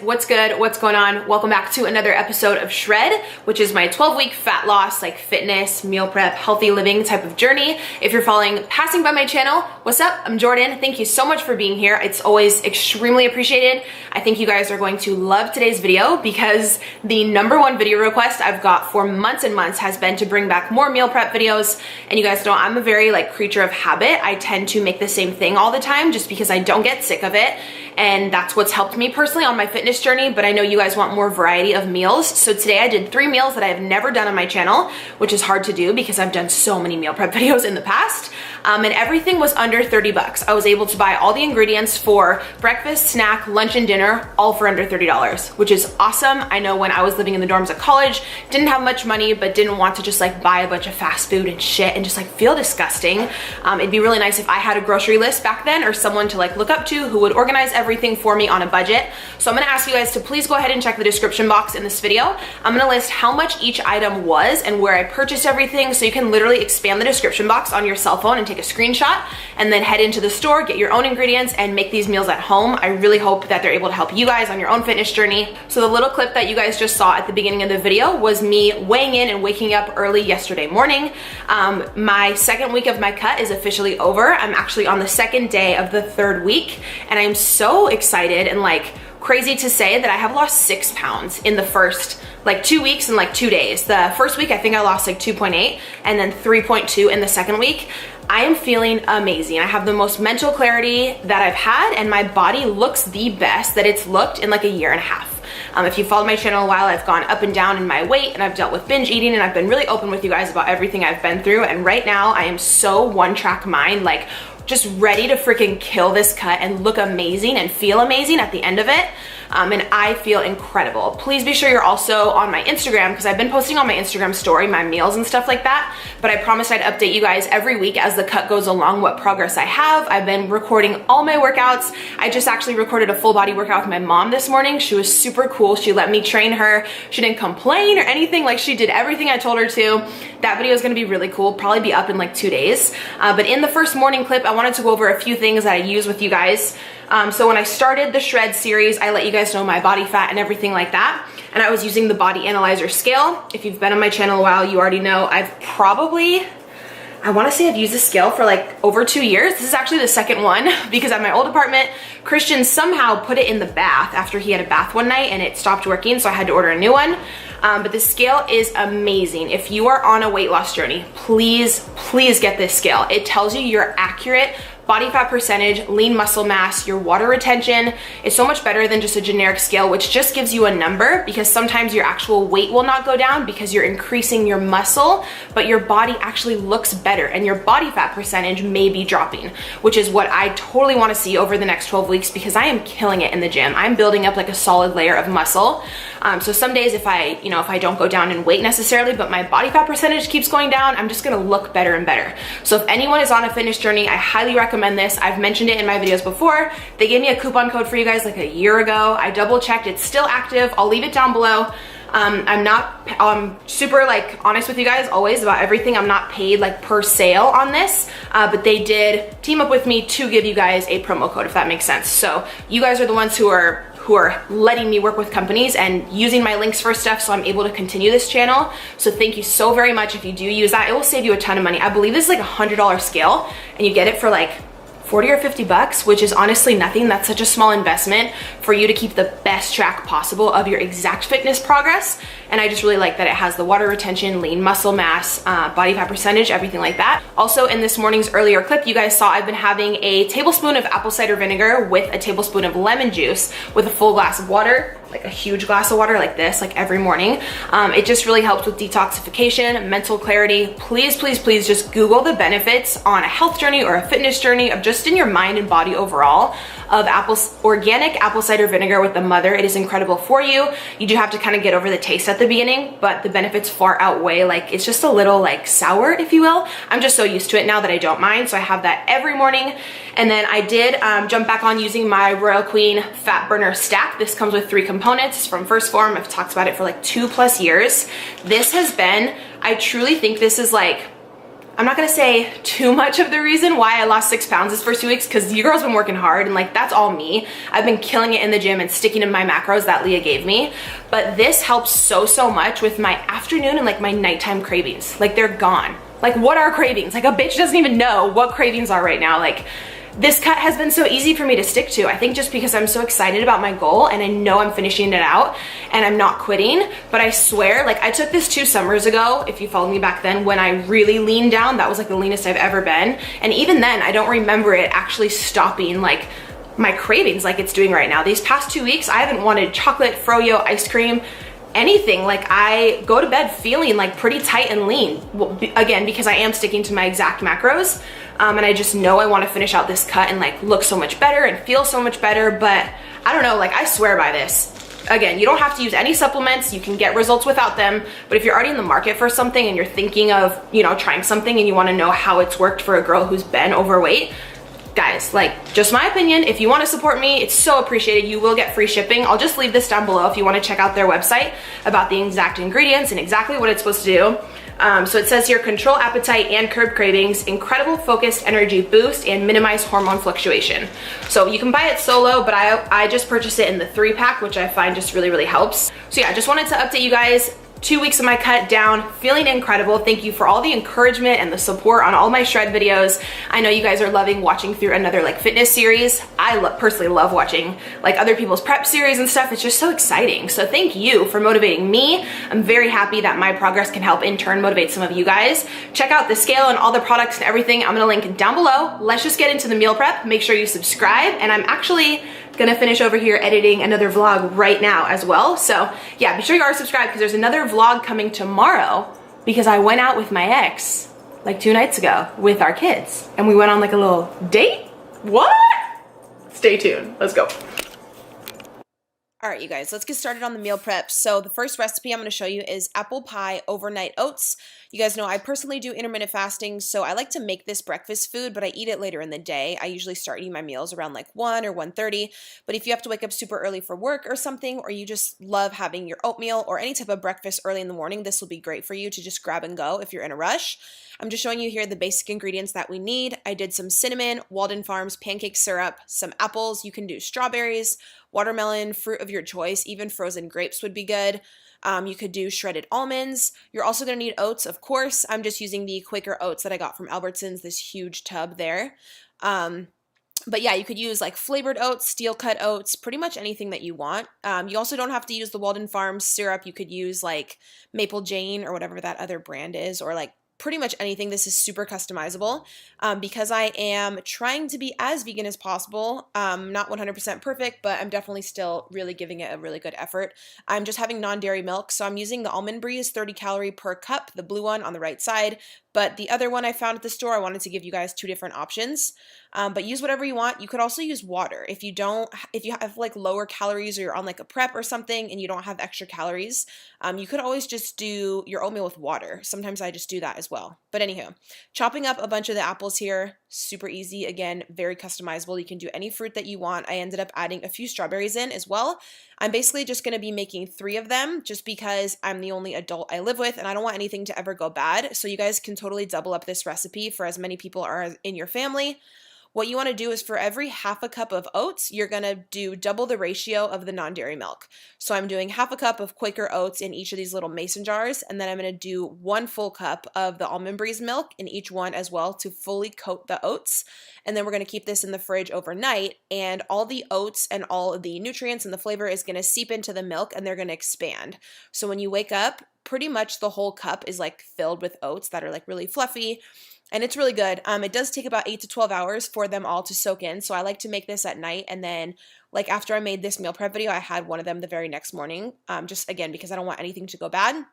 What's good? What's going on? Welcome back to another episode of Shred, which is my 12-week fat loss, like fitness, meal prep, healthy living type of journey. If you're passing by my channel, what's up? I'm Jordan. Thank you so much for being here. It's always extremely appreciated. I think you guys are going to love today's video because the #1 video request I've got for months and months has been to bring back more meal prep videos. And you guys know I'm a very creature of habit. I tend to make the same thing all the time just because I don't get sick of it. And that's what's helped me personally on my fitness journey, but I know you guys want more variety of meals. So today I did 3 meals that I have never done on my channel, which is hard to do because I've done so many meal prep videos in the past. And everything was under 30 bucks. I was able to buy all the ingredients for breakfast, snack, lunch, and dinner, all for under $30, which is awesome. I know when I was living in the dorms at college, didn't have much money, but didn't want to just buy a bunch of fast food and shit and just feel disgusting. It'd be really nice if I had a grocery list back then or someone to look up to who would organize everything for me on a budget. So I'm gonna ask you guys to please go ahead and check the description box in this video. I'm gonna list how much each item was and where I purchased everything, so you can literally expand the description box on your cell phone and take a screenshot and then head into the store, get your own ingredients, and make these meals at home. I really hope that they're able to help you guys on your own fitness journey. So the little clip that you guys just saw at the beginning of the video was me weighing in and waking up early yesterday morning. My second week of my cut is officially over. I'm actually on the second day of the 3rd week, and I'm so excited and crazy to say that I have lost 6 pounds in the first 2 weeks and 2 days. The first week I think I lost 2.8 and then 3.2 in the second week. I am feeling amazing. I have the most mental clarity that I've had, and my body looks the best that it's looked in a year and a half. If you followed my channel a while, I've gone up and down in my weight, and I've dealt with binge eating, and I've been really open with you guys about everything I've been through. And right now I am so one-track mind, just ready to freaking kill this cut and look amazing and feel amazing at the end of it. And I feel incredible. Please be sure you're also on my Instagram, because I've been posting on my Instagram story my meals and stuff like that, but I promised I'd update you guys every week as the cut goes along what progress I have. I've been recording all my workouts. I just actually recorded a full body workout with my mom this morning. She was super cool. She let me train her. She didn't complain or anything. She did everything I told her to. That video is gonna be really cool, probably be up in 2 days. But in the first morning clip, I wanted to go over a few things that I use with you guys. So when I started the Shred series, I let you guys know my body fat and everything like that. And I was using the Body Analyzer scale. If you've been on my channel a while, you already know I wanna say I've used this scale for over 2 years. This is actually the second one because at my old apartment, Christian somehow put it in the bath after he had a bath one night and it stopped working, so I had to order a new one. But the scale is amazing. If you are on a weight loss journey, please get this scale. It tells you your accurate body fat percentage, lean muscle mass, your water retention. It's so much better than just a generic scale, which just gives you a number, because sometimes your actual weight will not go down because you're increasing your muscle, but your body actually looks better and your body fat percentage may be dropping, which is what I totally want to see over the next 12 weeks because I am killing it in the gym. I'm building up a solid layer of muscle. So some days if I don't go down in weight necessarily, but my body fat percentage keeps going down, I'm just gonna look better and better. So if anyone is on a fitness journey, I highly recommend this. I've mentioned it in my videos before. They gave me a coupon code for you guys a year ago. I double checked, it's still active. I'll leave it down below. I'm super honest with you guys always about everything. I'm not paid per sale on this, but they did team up with me to give you guys a promo code, if that makes sense. So you guys are the ones who are letting me work with companies and using my links for stuff, so I'm able to continue this channel. So thank you so very much if you do use that. It will save you a ton of money. I believe this is $100 scale and you get it for $40 40 or 50 bucks, which is honestly nothing. That's such a small investment for you to keep the best track possible of your exact fitness progress. And I just really like that it has the water retention, lean muscle mass, body fat percentage, everything like that. Also, in this morning's earlier clip, you guys saw I've been having a tablespoon of apple cider vinegar with a tablespoon of lemon juice with a full glass of water, like a huge glass of water like this, like every morning. It just really helps with detoxification, mental clarity. Please, please, please just Google the benefits on a health journey or a fitness journey of just in your mind and body overall of organic apple cider vinegar with the mother. It is incredible for you. You do have to kind of get over the taste at the beginning, but the benefits far outweigh. Like, it's just a little like sour, if you will. I'm just so used to it now that I don't mind. So I have that every morning. And then I did jump back on using my Royal Queen Fat Burner Stack. This comes with 3 components. It's from First Form. I've talked about it for like 2+ years. This has been, I truly think this is like, I'm not gonna say too much of the reason why I lost 6 pounds this first 2 weeks, because your girl's been working hard and like that's all me. I've been killing it in the gym and sticking to my macros that Leah gave me. But this helps so much with my afternoon and like my nighttime cravings. Like, they're gone. Like, what are cravings? Like, a bitch doesn't even know what cravings are right now. Like, this cut has been so easy for me to stick to. I think just because I'm so excited about my goal and I know I'm finishing it out and I'm not quitting. But I swear, like, I took this 2 summers ago, if you followed me back then, when I really leaned down. That was like the leanest I've ever been. And even then, I don't remember it actually stopping like my cravings like it's doing right now. These past 2 weeks, I haven't wanted chocolate, froyo, ice cream, anything. Like, I go to bed feeling like pretty tight and lean. Well, again, because I am sticking to my exact macros. And I just know I want to finish out this cut and like look so much better and feel so much better. But I don't know, like, I swear by this. Again, you don't have to use any supplements. You can get results without them. But if you're already in the market for something and you're thinking of, you know, trying something and you want to know how it's worked for a girl who's been overweight, guys, like, just my opinion, if you want to support me, it's so appreciated. You will get free shipping. I'll just leave this down below if you want to check out their website about the exact ingredients and exactly what it's supposed to do. So it says here, control appetite and curb cravings, incredible focused energy boost, and minimize hormone fluctuation. So you can buy it solo, but I just purchased it in the 3-pack, which I find just really helps. So yeah, I just wanted to update you guys. 2 weeks of my cut down, feeling incredible. Thank you for all the encouragement and the support on all my shred videos. I know you guys are loving watching through another like fitness series. I personally love watching like other people's prep series and stuff. It's just so exciting. So thank you for motivating me. I'm very happy that my progress can help in turn motivate some of you guys. Check out the scale and all the products and everything. I'm gonna link down below. Let's just get into the meal prep. Make sure you subscribe, and I'm actually gonna finish over here editing another vlog right now as well. So yeah, be sure you are subscribed, because there's another vlog coming tomorrow, because I went out with my ex like 2 nights ago with our kids and we went on like a little date. What? Stay tuned. Let's go. All right, you guys, let's get started on the meal prep. So the first recipe I'm going to show you is apple pie overnight oats. You guys know I personally do intermittent fasting, so I like to make this breakfast food, but I eat it later in the day. I usually start eating my meals around like 1 or 1:30, but if you have to wake up super early for work or something, or you just love having your oatmeal or any type of breakfast early in the morning, this will be great for you to just grab and go if you're in a rush. I'm just showing you here the basic ingredients that we need. I did some cinnamon, Walden Farms pancake syrup, some apples. You can do strawberries, watermelon, fruit of your choice, even frozen grapes would be good. You could do shredded almonds. You're also going to need oats, of course. I'm just using the Quaker oats that I got from Albertsons, this huge tub there. But yeah, you could use like flavored oats, steel cut oats, pretty much anything that you want. You also don't have to use the Walden Farms syrup. You could use like Maple Jane or whatever that other brand is, or like pretty much anything. This is super customizable. Because I am trying to be as vegan as possible. Not 100% perfect, but I'm definitely still really giving it a really good effort. I'm just having non-dairy milk, so I'm using the Almond Breeze 30 calorie per cup, the blue one on the right side. But the other one I found at the store, I wanted to give you guys 2 different options. But use whatever you want. You could also use water. If you have like lower calories, or you're on like a prep or something and you don't have extra calories, you could always just do your oatmeal with water. Sometimes I just do that as well. But anywho, chopping up a bunch of the apples here, super easy. Again, very customizable. You can do any fruit that you want. I ended up adding a few strawberries in as well. I'm basically just going to be making 3 of them just because I'm the only adult I live with and I don't want anything to ever go bad. So you guys can totally double up this recipe for as many people are in your family. what you want to do is for every half a cup of oats, you're going to do double the ratio of the non-dairy milk. So I'm doing half a cup of Quaker oats in each of these little mason jars, and then I'm going to do 1 full cup of the almond breeze milk in each one as well to fully coat the oats. And then we're going to keep this in the fridge overnight, and all the oats and all of the nutrients and the flavor is going to seep into the milk, and they're going to expand. So when you wake up, pretty much the whole cup is like filled with oats that are like really fluffy. And it's really good. It does take about 8 to 12 hours for them all to soak in. So I like to make this at night. And then like after I made this meal prep video, I had one of them the very next morning. Just again, because I don't want anything to go bad.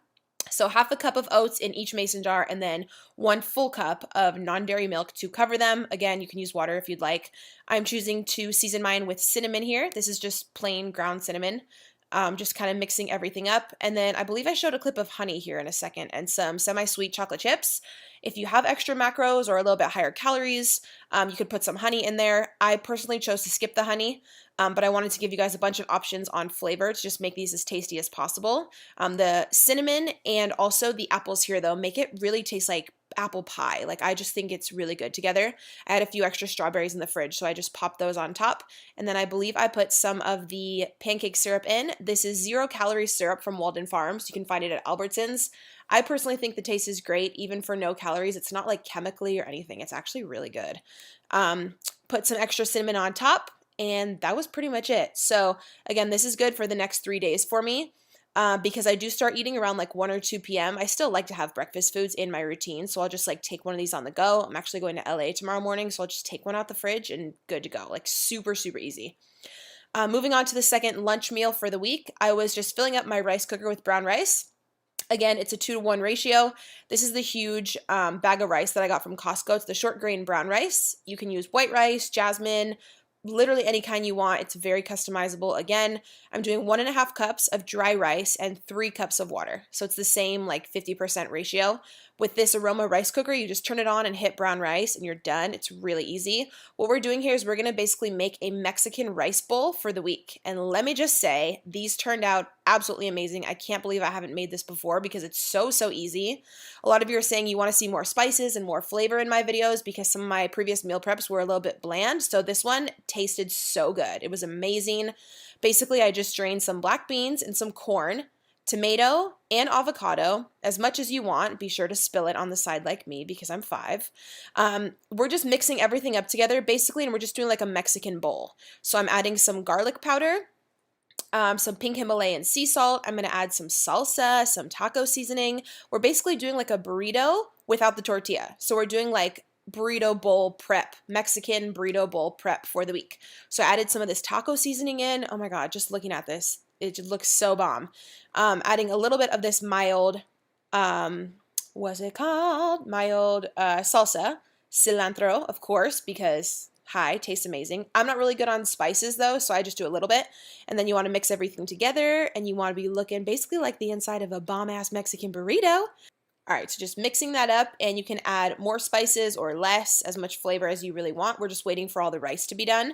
So half a cup of oats in each mason jar, and then 1 full cup of non-dairy milk to cover them. Again, you can use water if you'd like. I'm choosing to season mine with cinnamon here. This is just plain ground cinnamon. Just kind of mixing everything up. And then I believe I showed a clip of honey here in a second and some semi-sweet chocolate chips. If you have extra macros or a little bit higher calories, you could put some honey in there. I personally chose to skip the honey, but I wanted to give you guys a bunch of options on flavor to just make these as tasty as possible. The cinnamon and also the apples here though make it really taste like apple pie. Like I just think it's really good together. I had a few extra strawberries in the fridge, so I just popped those on top. And then I believe I put some of the pancake syrup in. This is 0-calorie syrup from Walden Farms. You can find it at Albertsons. I personally think the taste is great, even for no calories. It's not like chemically or anything. It's actually really good. Put some extra cinnamon on top, and that was pretty much it. So again, this is good for the next 3 days for me. Because I do start eating around like 1 or 2 p.m. I still like to have breakfast foods in my routine, so I'll just like take one of these on the go. I'm actually going to LA tomorrow morning, so I'll just take one out the fridge and good to go. Like super, super easy. Moving on to the second lunch meal for the week, I was just filling up my rice cooker with brown rice. Again, it's a 2-to-1 ratio. This is the huge bag of rice that I got from Costco. It's the short grain brown rice. You can use white rice, jasmine, literally any kind you want. It's very customizable. Again, I'm doing 1.5 cups of dry rice and 3 cups of water. So it's the same like 50% ratio. With this aroma rice cooker, you just turn it on and hit brown rice and you're done. It's really easy. What we're doing here is we're going to basically make a Mexican rice bowl for the week. And let me just say, these turned out absolutely amazing. I can't believe I haven't made this before because it's so, so easy. A lot of you are saying you want to see more spices and more flavor in my videos because some of my previous meal preps were a little bit bland. So this one tasted so good. It was amazing. Basically, I just drained some black beans and some corn, tomato, and avocado, as much as you want. Be sure to spill it on the side like me because I'm 5. We're just mixing everything up together basically, and we're just doing like a Mexican bowl. So I'm adding some garlic powder, some pink Himalayan sea salt. I'm going to add some salsa, some taco seasoning. We're basically doing like a burrito without the tortilla. So we're doing like burrito bowl prep, Mexican burrito bowl prep for the week. So I added some of this taco seasoning in. Oh my God, just looking at this, it just looks so bomb. Adding a little bit of this mild, what's it called? Mild salsa, cilantro, of course, because tastes amazing. I'm not really good on spices though, so I just do a little bit. And then you want to mix everything together and you want to be looking basically like the inside of a bomb-ass Mexican burrito. All right, so just mixing that up, and you can add more spices or less, as much flavor as you really want. We're just waiting for all the rice to be done.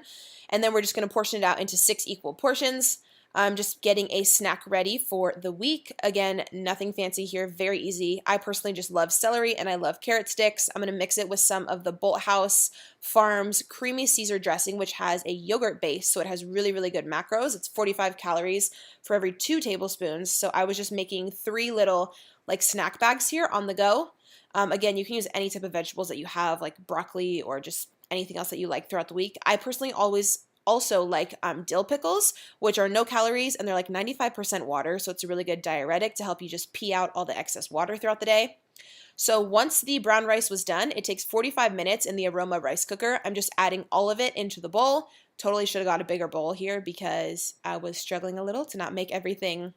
And then we're just going to portion it out into 6 equal portions. I'm just getting a snack ready for the week. Again, nothing fancy here, very easy. I personally just love celery and I love carrot sticks. I'm going to mix it with some of the Bolthouse Farms creamy Caesar dressing, which has a yogurt base, so it has really, really good macros. It's 45 calories for every 2 tablespoons. So I was just making 3 little like snack bags here on the go. Again, you can use any type of vegetables that you have, like broccoli or just anything else that you like throughout the week. I personally also like dill pickles, which are no calories and they're like 95% water. So it's a really good diuretic to help you just pee out all the excess water throughout the day. So once the brown rice was done, it takes 45 minutes in the aroma rice cooker. I'm just adding all of it into the bowl. Totally should have got a bigger bowl here because I was struggling a little to not make everything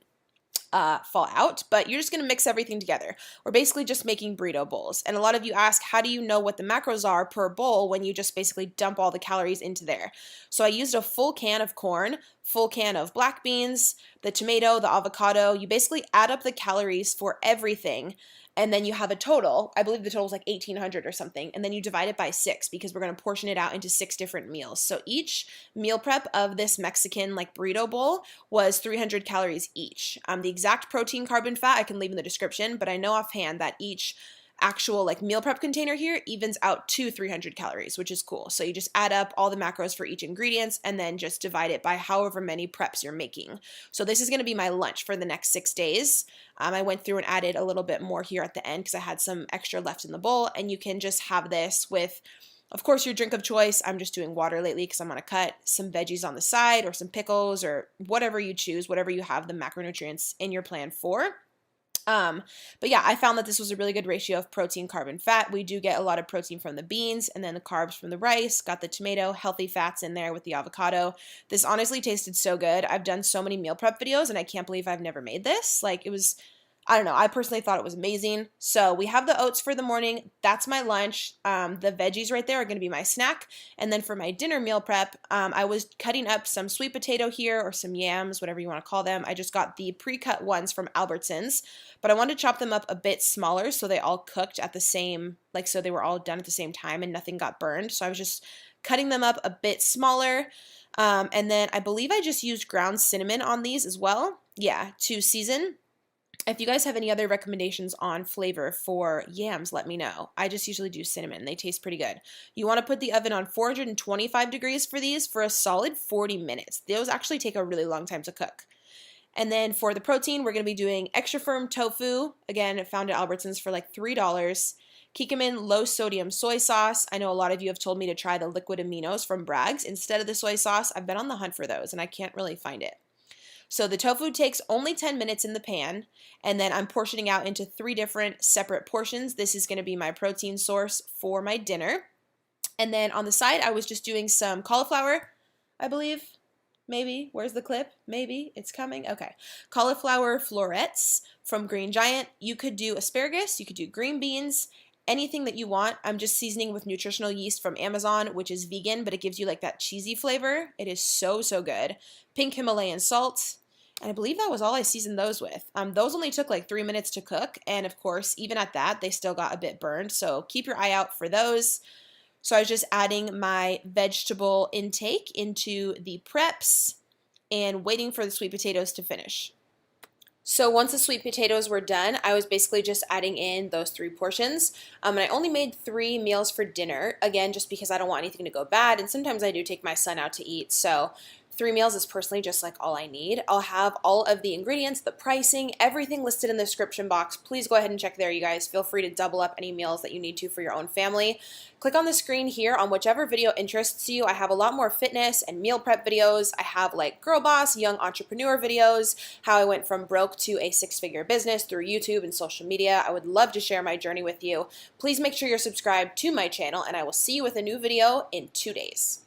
fall out, but you're just going to mix everything together. We're basically just making burrito bowls. And a lot of you ask, how do you know what the macros are per bowl when you just basically dump all the calories into there? So I used a full can of corn, full can of black beans, the tomato, the avocado. You basically add up the calories for everything, and then you have a total. I believe the total is like 1,800 or something, and then you divide it by 6 because we're going to portion it out into 6 different meals. So each meal prep of this Mexican like burrito bowl was 300 calories each. The exact protein, carb, and fat I can leave in the description, but I know offhand that each actual like meal prep container here evens out to 300 calories, which is cool. So you just add up all the macros for each ingredients and then just divide it by however many preps you're making. So this is going to be my lunch for the next 6 days. I went through and added a little bit more here at the end because I had some extra left in the bowl, and you can just have this with, of course, your drink of choice. I'm just doing water lately because I'm on a cut, some veggies on the side or some pickles or whatever you choose, whatever you have the macronutrients in your plan for. But yeah, I found that this was a really good ratio of protein, carb, and fat. We do get a lot of protein from the beans and then the carbs from the rice, got the tomato, healthy fats in there with the avocado. This honestly tasted so good. I've done so many meal prep videos and I can't believe I've never made this. Like it was, I don't know, I personally thought it was amazing. So we have the oats for the morning. That's my lunch. The veggies right there are going to be my snack. And then for my dinner meal prep, I was cutting up some sweet potato here or some yams, whatever you want to call them. I just got the pre-cut ones from Albertsons, but I wanted to chop them up a bit smaller so they all cooked at the same, like so they were all done at the same time and nothing got burned. So I was just cutting them up a bit smaller. And then I believe I just used ground cinnamon on these as well. Yeah, to season. If you guys have any other recommendations on flavor for yams, let me know. I just usually do cinnamon. They taste pretty good. You want to put the oven on 425 degrees for these for a solid 40 minutes. Those actually take a really long time to cook. And then for the protein, we're going to be doing extra firm tofu. Again, found at Albertsons for like $3. Kikkoman low sodium soy sauce. I know a lot of you have told me to try the liquid aminos from Bragg's instead of the soy sauce. I've been on the hunt for those and I can't really find it. So the tofu takes only 10 minutes in the pan, and then I'm portioning out into 3 different separate portions. This is going to be my protein source for my dinner. And then on the side, I was just doing some cauliflower, I believe. Maybe. Where's the clip? Maybe. It's coming. Okay. Cauliflower florets from Green Giant. You could do asparagus. You could do green beans. Anything that you want. I'm just seasoning with nutritional yeast from Amazon, which is vegan, but it gives you like that cheesy flavor. It is so, so good. Pink Himalayan salt. And I believe that was all I seasoned those with. Those only took like 3 minutes to cook. And of course, even at that, they still got a bit burned. So keep your eye out for those. So I was just adding my vegetable intake into the preps and waiting for the sweet potatoes to finish. So once the sweet potatoes were done, I was basically just adding in those 3 portions. And I only made 3 meals for dinner, again, just because I don't want anything to go bad. And sometimes I do take my son out to eat. So 3 meals is personally just like all I need. I'll have all of the ingredients, the pricing, everything listed in the description box. Please go ahead and check there, you guys. Feel free to double up any meals that you need to for your own family. Click on the screen here on whichever video interests you. I have a lot more fitness and meal prep videos. I have like girl boss, young entrepreneur videos, how I went from broke to a 6-figure business through YouTube and social media. I would love to share my journey with you. Please make sure you're subscribed to my channel, and I will see you with a new video in 2 days.